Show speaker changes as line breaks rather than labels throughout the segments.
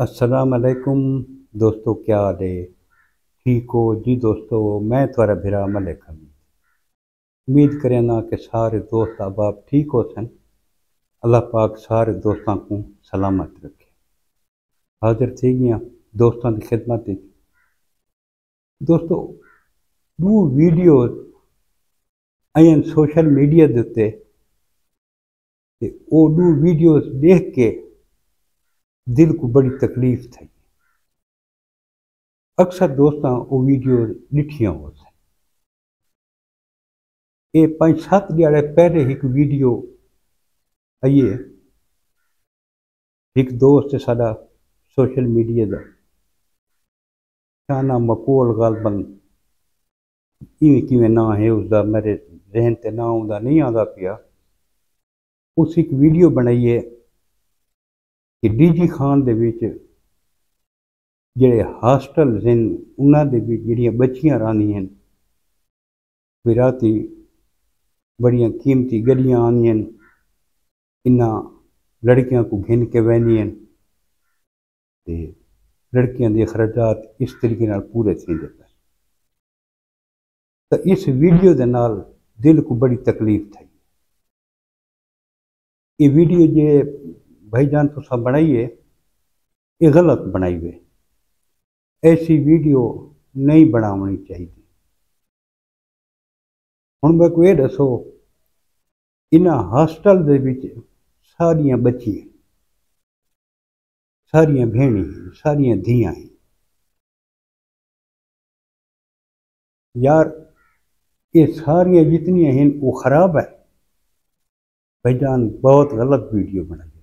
अस्सलाम वालेकुम दोस्तों, क्या हाल है? ठीक हो जी दोस्तों। मैं थोड़ा भिरा मलिक हमीद उम्मीद करें ना कि सारे दोस्त अहबाब ठीक हो सन। अल्लाह पाक सारे दोस्तों को सलामत रखे। हाजिर थी गया दोस्तों की खिदमत विच। दोस्तों, दो वीडियो आयन सोशल मीडिया के उत्ते ते वो दो वीडियो देख के दिल को बड़ी तकलीफ थी। अक्सर दोस्तों वो वीडियो डिठियां हो सन। ये 5-7 दिहाड़े पहले एक वीडियो आई है। एक दोस्त साडा सोशल मीडिया का क्या नाम मकोल गालबन इवें किवें ना है उसका, मेरे जहन ते ना उसका नहीं आता पिया। उस एक वीडियो बनाई है कि डीजी खान दे विच जेड़े हॉस्टल्स हैं उन्हां दे विच जेड़ियां बच्चियां रहिंदियां भी राती बड़ियां कीमती गड्डियां आंदियां इन्हां लड़कियां को घिन के वहदियां ते लड़कियां दे अखराजात इस तरीके नाल पूरे थींदे पे। तो इस वीडियो दे नाल दिल को बड़ी तकलीफ थी। ये वीडियो जे भाईजान तुसा बनाई है ये गलत बनाई है। ऐसी वीडियो नहीं बनानी चाहिए। हुण मैं को ये दसो, इन्हां हॉस्टल दे विच सारियां बच्चियां, सारियां भेणी, सारियां धियां हैं। यार ये सारियां जितनियां हैं वो खराब है। भाईजान बहुत गलत वीडियो बनाई है।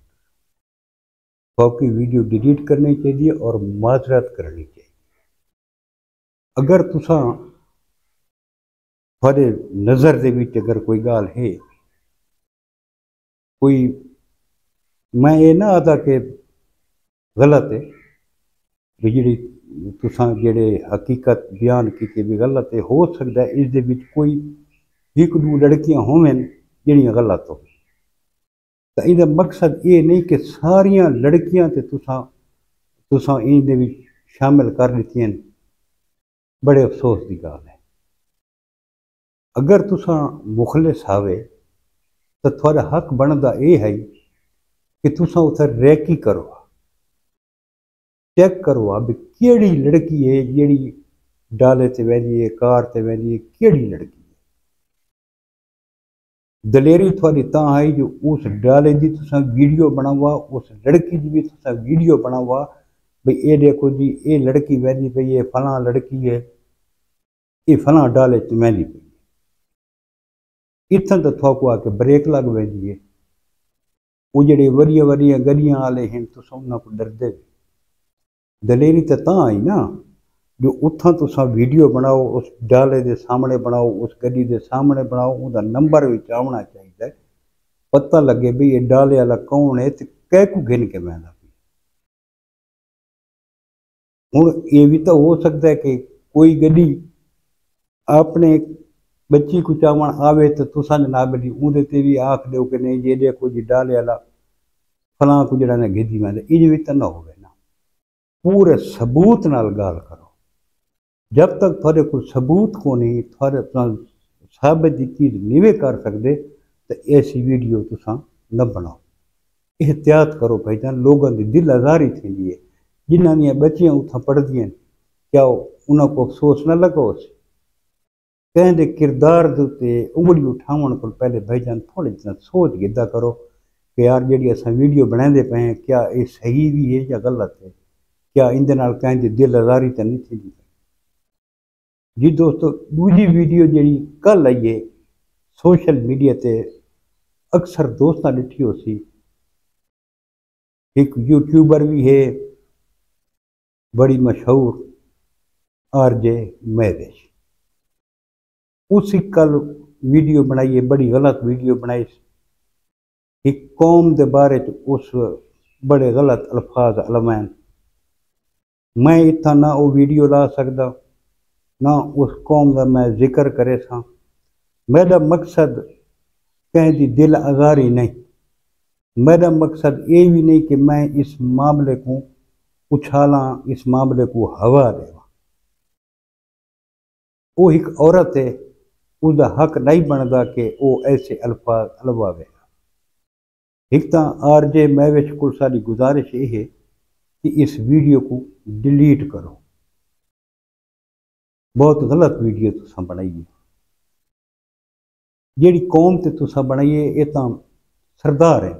बाकी वीडियो डिलीट करनी चाहिए और माजरत करनी चाहिए। अगर तुसा थोड़े नज़र दे विच अगर कोई गाल है, कोई मैं ये ना आता कि गलत है भी जी तुसा जेड़े हकीकत बयान की भी गलत है। हो सकता है इस दे विच कोई एक दो लड़कियां होवें जेड़ियां गलत हो। तो इहदा मकसद ये नहीं कि सारियां लड़कियां ते तुसा इन दे विच शामिल कर लितियां। बड़े अफसोस की गाल है। अगर तुसा मुखलिस आवे तो थोड़ा हक बनता यह है कि तुसा उसे रैकी करो, चेक करो अब केड़ी लड़की है जेड़ी डाले ते वहदी है, कार ते वहदी है, केड़ी लड़की है। दलेरी थोड़ी तां आई जो उस डाले की तुसा वीडियो बनावा, उस लड़की की भी तुसा वीडियो बनावा भाई ये देखो जी ये लड़की वहदी पई है, फलां लड़की है, ये फलां डाले च वहदी पई है। इत्थों तो थोको आके ब्रेक लग वहदी है। वो जेड़े वड्डियां वड्डियां गड्डियां वाले हैं तुसा उन्हां को डरदे। दलेरी तो तां आई ना जो उत्थां तुसा वीडियो बनाओ, उस डाले के सामने बनाओ, उस गड्डी के सामने बनाओ, उसका नंबर भी आवना चाहिए, पता लगे भी ये डाले वाला कौन है तो कै को घिन के बहना। हुण ये भी तो हो सकता है कि कोई गड्डी अपने बच्ची को चावण आवे तो तुसा जनाब जी उहदे ते भी आख दो कि नहीं ये देखो जी डाले वाला फलां को जड़ा ने घेदी मैं इज भी तो ना होवे ना। पूरे सबूत नाल गाल करो। जब तक थोड़े को सबूत को नहीं थोड़े साबित की चीज़ नहीं कर सकते तो ऐसी वीडियो तुसा न बनाओ। एहतियात करो भाईजान, लोगों की दिल आज़ारी थी है। जिन्हों दी बच्चियां उतना पढ़दियां क्या उन्होंने को अफसोस न लगो? कहें दे किरदार के उत्ते उंगली उठावन को पहले भाईजान थोड़ी जितना सोच गिदा करो कि यार जी अस वीडियो बनाते पे हैं क्या ये सही भी है या गलत है, क्या इन कहें दी दिल आज़ारी तो नहीं थी। जी दोस्तों, दूजी वीडियो जी कल आई है सोशल मीडिया ते अक्सर दोस्तां डिठी हो सी। एक यूट्यूबर भी है बड़ी मशहूर आरजे महवेश, उसी कल वीडियो बनाई है, बड़ी गलत वीडियो बनाई। एक कौम के बारे उस बड़े गलत अल्फाज अलमैन। मैं इतना ना वो वीडियो ला सकता ना उस कौम का मैं जिक्र करे सा। मेरा मकसद कहीं की दिल आज़ारी नहीं, मेरा मकसद ये भी नहीं कि मैं इस मामले को उछाला इस मामले को हवा देवा। वो एक औरत है, उसका हक नहीं बनता कि वो ऐसे अल्फाज अलवावे। एक तो आरजे महवेश को सारी गुजारिश ये है कि इस वीडियो को डिलीट करो। बहुत गलत वीडियो तुसा बनाई है। जेड़ी कौम ते तुसा बनाई है ये तो सरदार है,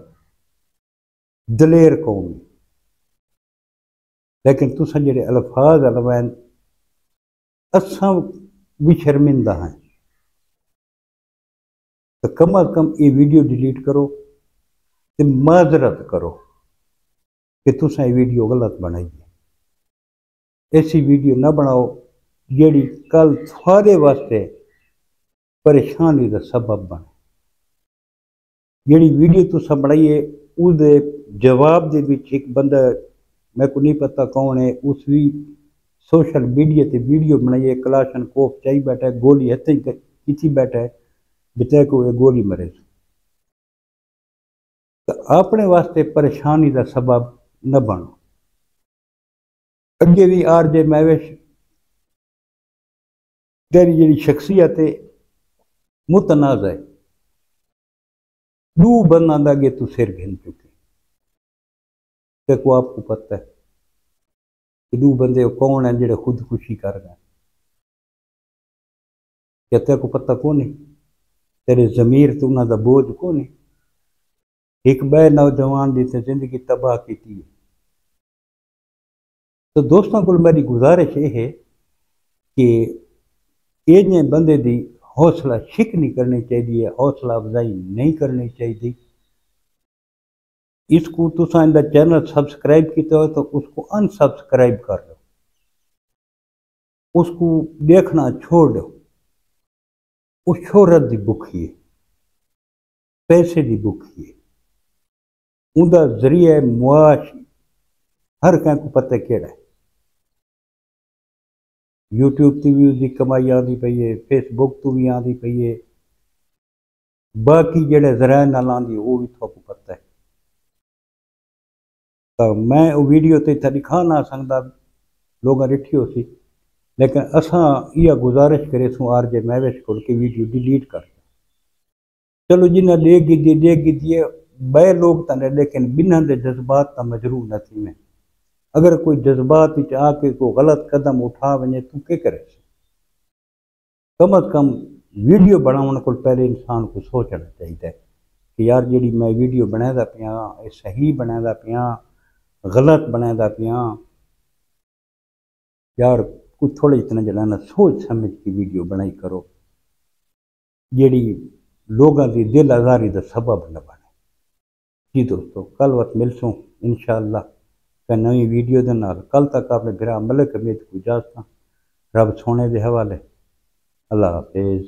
दलेर कौम है, लेकिन तुसा जेड़े अल्फाज अलवैन असा भी शर्मिंदा हैं। तो कम अज कम ये वीडियो डिलीट करो ते माजरत करो कि तुसा ये वीडियो गलत बनाई है। ऐसी वीडियो ना बनाओ जेड़ी कल थोड़े वास्ते परेशानी का सबब बने। जेड़ी वीडियो तुसा बनाई है उसके जवाब दे विच एक बंदा, मैं को नहीं पता कौन है, उस भी सोशल मीडिया ते वीडियो बनाई है, कलाशन कोफ चाई बैठा है, गोली हथे की बैठा है, बचा को गोली मरे। तो अपने वास्ते परेशानी का सबब न बनो। अगे भी आरजे महवेश तेरी जी शख्सियत है मुतनाज़ है। दू बंदा अगे तू सिर घिन चुके, देखो आपको पता है कि दू बंदे कौन है जो खुदकुशी कर गए। क्या तेरे को पता कौन है? तेरे जमीर तो उन्होंने बोझ कौन है? एक बे नौजवान की तो जिंदगी तबाह की है। तो दोस्तों को मेरी गुजारिश ये है कि ये बंदे की हौसला शिक नहीं करनी चाहिए, हौसला अफजाई नहीं करनी चाहिए। इसको तुसा इनका चैनल सब्सक्राइब किया हो तो उसको अनसब्सक्राइब कर लो, उसको देखना छोड़ दो। वो शोहरत की भुखी है, पैसे की भुखी है, उनका जरिया मुआश हर कहीं को पता केड़ा है। यूट्यूब से भी उसकी कमाई आती पई है, फेसबुक तो भी आती पई है, बाकी जेड़े जराए नाल आंदी वो भी थोको पता है। तो मैं वो वीडियो तो इतना दिखा ना सकता, लोग रिठी हो सी, लेकिन असा यह गुजारिश करे सू आरजे महवेश को कि वीडियो डिलीट कर। चलो जिन्हें देगी दिए बे लोग तने, लेकिन बिना दे जज्बात का मजरू न थी। मैं अगर कोई जज्बात आके कोई गलत कदम उठा वने तू के करे? कम अज कम वीडियो बनाने को पहले इंसान को सोचना चाहिए कि यार जी मैं वीडियो बनाता पिया ये सही बनाता पिया गलत बनाता पिया। यार कुछ थोड़े इतना जरा ना सोच समझ की वीडियो बनाई करो जी लोगों की दिल आज़ारी का सबब न बने। जी दोस्तों, कल वक्त मिलसूँ इंशाअल्लाह नवी वीडियो के नाल। कल तक अपने भरा मलिक अमीद को इजाजत। रब सोने के हवाले। अल्लाह हाफिज़।